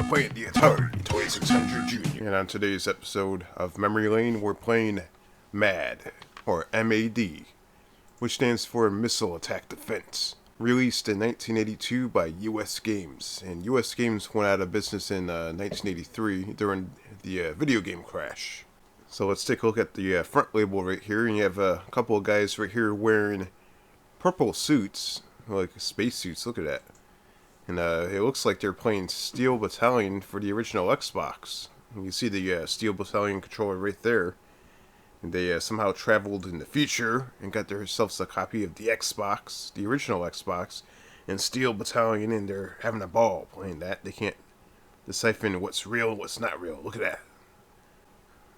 playing the Atari 2600 Junior. And on today's episode of Memory Lane, we're playing M.A.D, or M.A.D, which stands for Missile Attack Defense. Released in 1982 by U.S. Games, and U.S. Games went out of business in 1983 during the video game crash. So let's take a look at the front label right here, and you have a couple of guys right here wearing purple suits, like space suits, look at that. And it looks like they're playing Steel Battalion for the original Xbox. You can see the Steel Battalion controller right there. And they somehow traveled in the future and got themselves a copy of the Xbox, the original Xbox, and Steel Battalion, and they're having a ball playing that. They can't decipher what's real and what's not real. Look at that.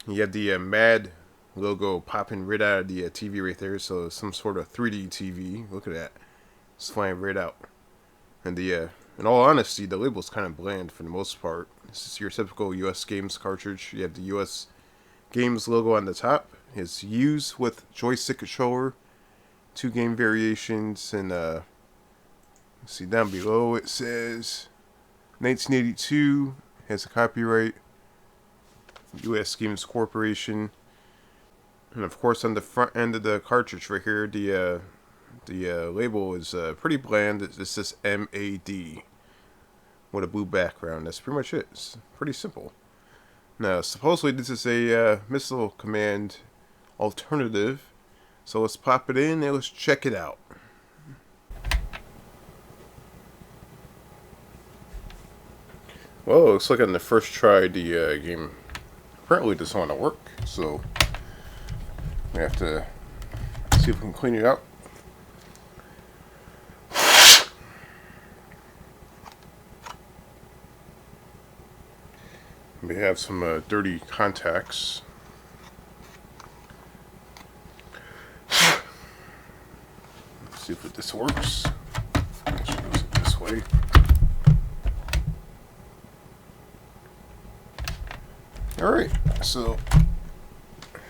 You have the M.A.D logo popping right out of the TV right there, so some sort of 3D TV. Look at that. It's flying right out. And in all honesty, the label's kind of bland for the most part. This is your typical US Games cartridge. You have the US Games logo on the top. It's used with joystick controller, 2 game variations, and see down below it says 1982 has a copyright, US Games Corporation. And of course, on the front end of the cartridge right here, the label is pretty bland. It says M.A.D with a blue background. That's pretty much it. It's pretty simple. Now, supposedly this is a missile command alternative. So let's pop it in and let's check it out. Well, it looks like on the first try the game apparently doesn't want to work. So we have to see if we can clean it out. We have some dirty contacts. Let's see if this works. Actually, goes this way. Alright, so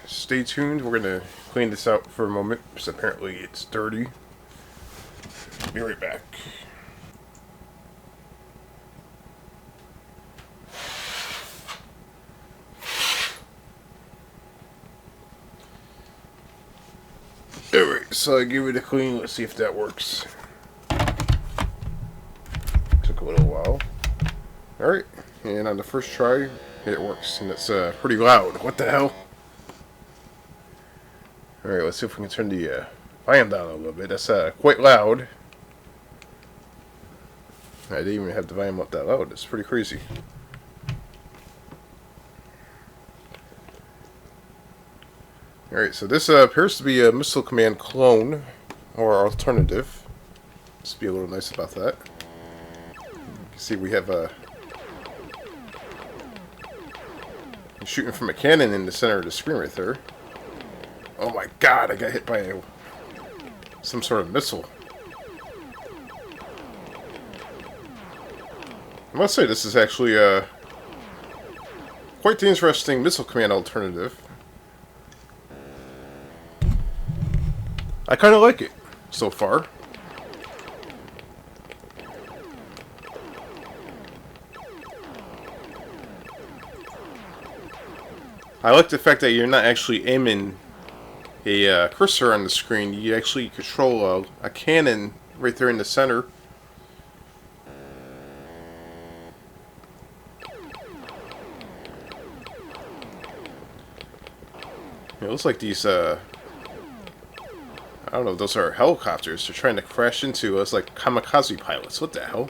stay tuned. We're going to clean this out for a moment because apparently it's dirty. Be right back. Alright, so I give it a clean. Let's see if that works. Took a little while. Alright, and on the first try, it works. And it's pretty loud. What the hell? Alright, let's see if we can turn the volume down a little bit. That's quite loud. I didn't even have the volume up that loud. It's pretty crazy. Alright, so this appears to be a Missile Command clone, or alternative. Let's be a little nice about that. You can see we have shooting from a cannon in the center of the screen right there. Oh my god, I got hit by some sort of missile. I must say this is actually quite the interesting Missile Command alternative. I kind of like it so far. I like the fact that you're not actually aiming a cursor on the screen. You actually control a cannon right there in the center. It looks like these I don't know if those are helicopters they're trying to crash into us, like kamikaze pilots. What the hell?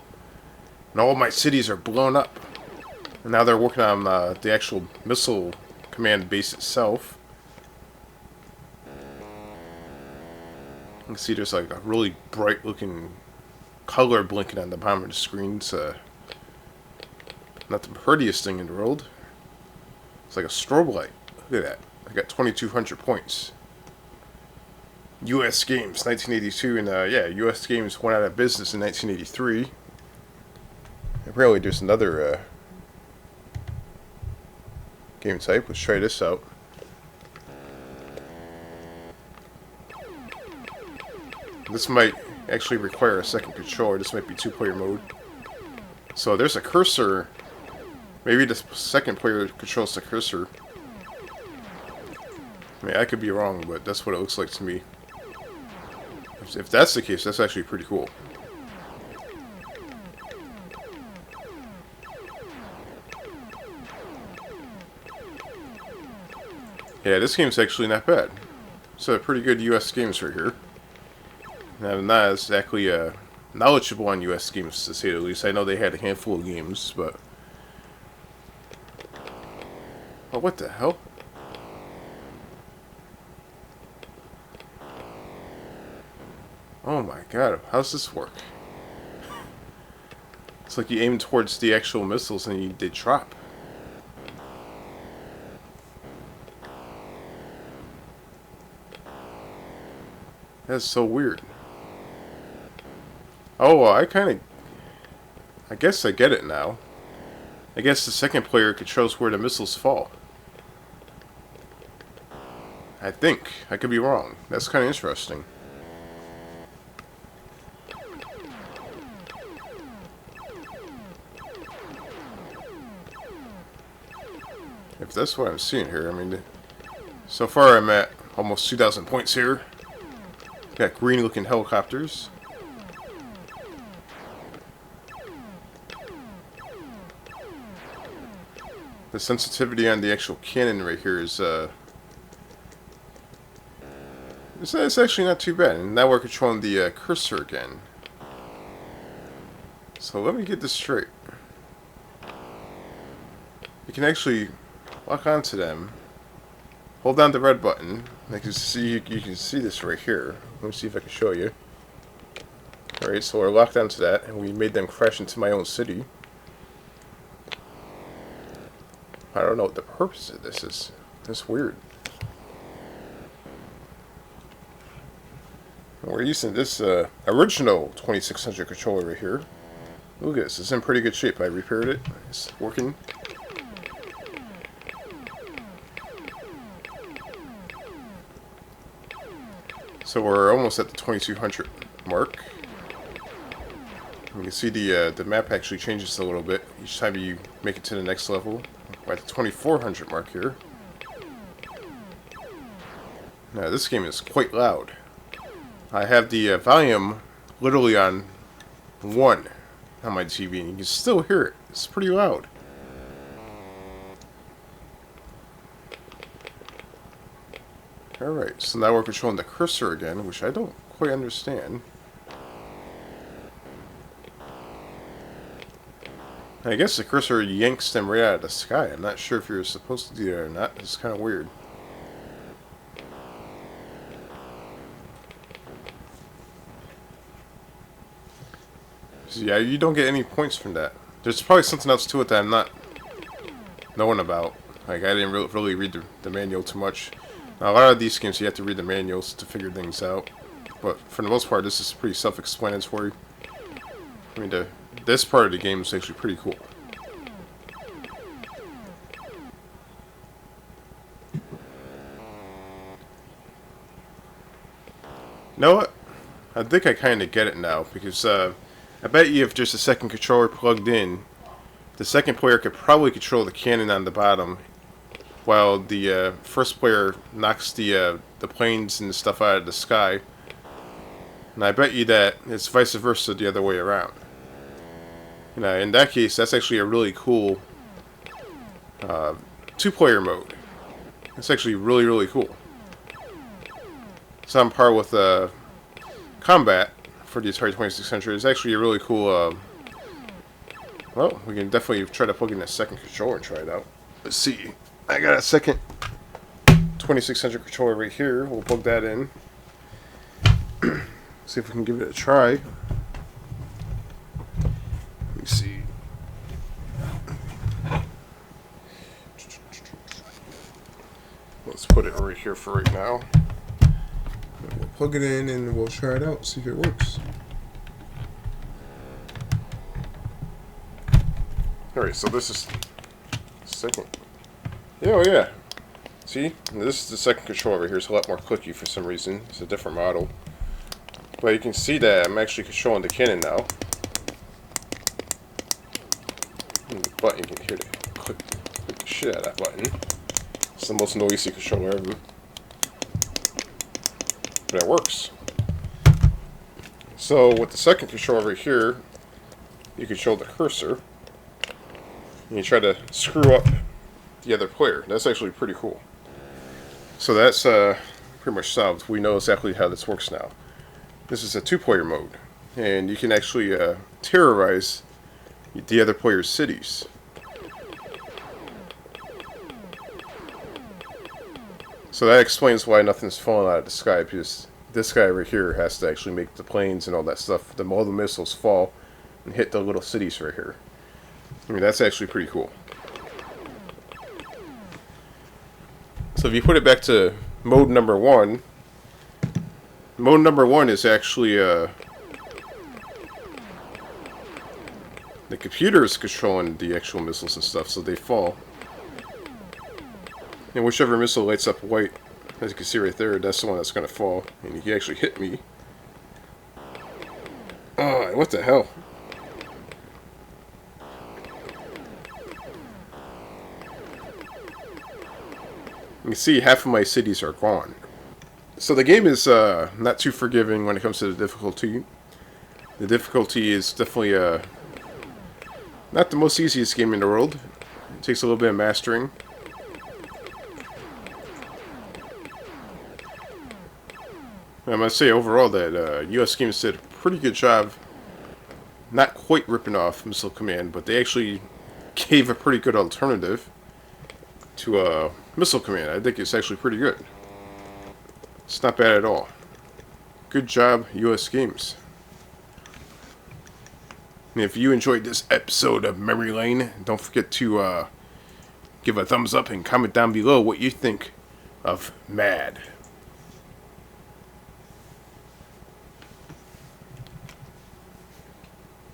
And all my cities are blown up. And now they're working on the actual missile command base itself. You can see there's like a really bright looking color blinking on the bottom of the screen. It's not the prettiest thing in the world. It's like a strobe light. Look at that. I got 2,200 points. U.S. Games, 1982, and yeah, U.S. Games went out of business in 1983. Apparently there's another game type. Let's try this out. This might actually require a second controller. This might be 2-player mode. So there's a cursor Maybe the second player controls the cursor. I mean, I could be wrong, but that's what it looks like to me. If that's the case, that's actually pretty cool. Yeah, this game's actually not bad. It's a pretty good US games right here. I'm not exactly knowledgeable on US games, to say the least. I know they had a handful of games, but... Oh, what the hell? Oh my god, how's this work? It's like you aim towards the actual missiles and they drop. That's so weird. Oh, I guess I get it now. I guess the second player controls where the missiles fall. I think. I could be wrong. That's kind of interesting. If that's what I'm seeing here, I mean, so far I'm at almost 2,000 points here. Got green looking helicopters. The sensitivity on the actual cannon right here is it's actually not too bad. And now we're controlling the cursor again. So let me get this straight. You can actually lock onto them. Hold down the red button. You can see this right here. Let me see if I can show you. Alright, so we're locked onto that, and we made them crash into my own city. I don't know what the purpose of this is. That's weird. We're using this original 2600 controller right here. Look at this. It's in pretty good shape. I repaired it. It's working. So we're almost at the 2200 mark. You can see the map actually changes a little bit each time you make it to the next level. We're at the 2400 mark here. Now this game is quite loud. I have the volume literally on 1 on my TV, and you can still hear it. It's pretty loud. Alright, so now we're controlling the cursor again, which I don't quite understand. I guess the cursor yanks them right out of the sky. I'm not sure if you're supposed to do that or not. It's kind of weird. So yeah, you don't get any points from that. There's probably something else to it that I'm not knowing about. Like, I didn't really read the manual too much. Now, a lot of these games you have to read the manuals to figure things out. But for the most part, this is pretty self-explanatory. I mean, this part of the game is actually pretty cool. You know what? I think I kind of get it now, because I bet you if there's a second controller plugged in, the second player could probably control the cannon on the bottom, while the first player knocks the planes and stuff out of the sky. And I bet you that it's vice versa the other way around. You know, in that case, that's actually a really cool two-player mode. It's actually really, really cool. It's on par with combat for the Atari 2600. It's actually a really cool... well, we can definitely try to plug in a second controller and try it out. Let's see. I got a second 2600 controller right here. We'll plug that in. See if we can give it a try. Let me see. Let's put it right here for right now. We'll plug it in and we'll try it out, see if it works. Alright, so this is second. Oh yeah. See? This is the second controller right here. It's a lot more clicky for some reason. It's a different model. But you can see that I'm actually controlling the cannon now. And the button, you can hear the click the shit out of that button. It's the most noisy controller ever. But it works. So with the second controller over here, you control the cursor. And you try to screw up the other player. That's actually pretty cool. So that's pretty much solved. We know exactly how this works now. This is a 2-player mode. And you can actually terrorize the other player's cities. So that explains why nothing's falling out of the sky, because this guy right here has to actually make the planes and all that stuff, all the missiles fall and hit the little cities right here. I mean, that's actually pretty cool. So if you put it back to mode number 1, mode number 1 is actually the computer is controlling the actual missiles and stuff, so they fall. And whichever missile lights up white, as you can see right there, that's the one that's going to fall. And he actually hit me. Oh, what the hell? You can see half of my cities are gone. So the game is not too forgiving when it comes to the difficulty. The difficulty is definitely not the most easiest game in the world. It takes a little bit of mastering. I must say overall that US Games did a pretty good job, not quite ripping off Missile Command, but they actually gave a pretty good alternative to Missile Command. I think it's actually pretty good. It's not bad at all. Good job, US Games. And if you enjoyed this episode of Memory Lane, don't forget to give a thumbs up and comment down below what you think of M.A.D.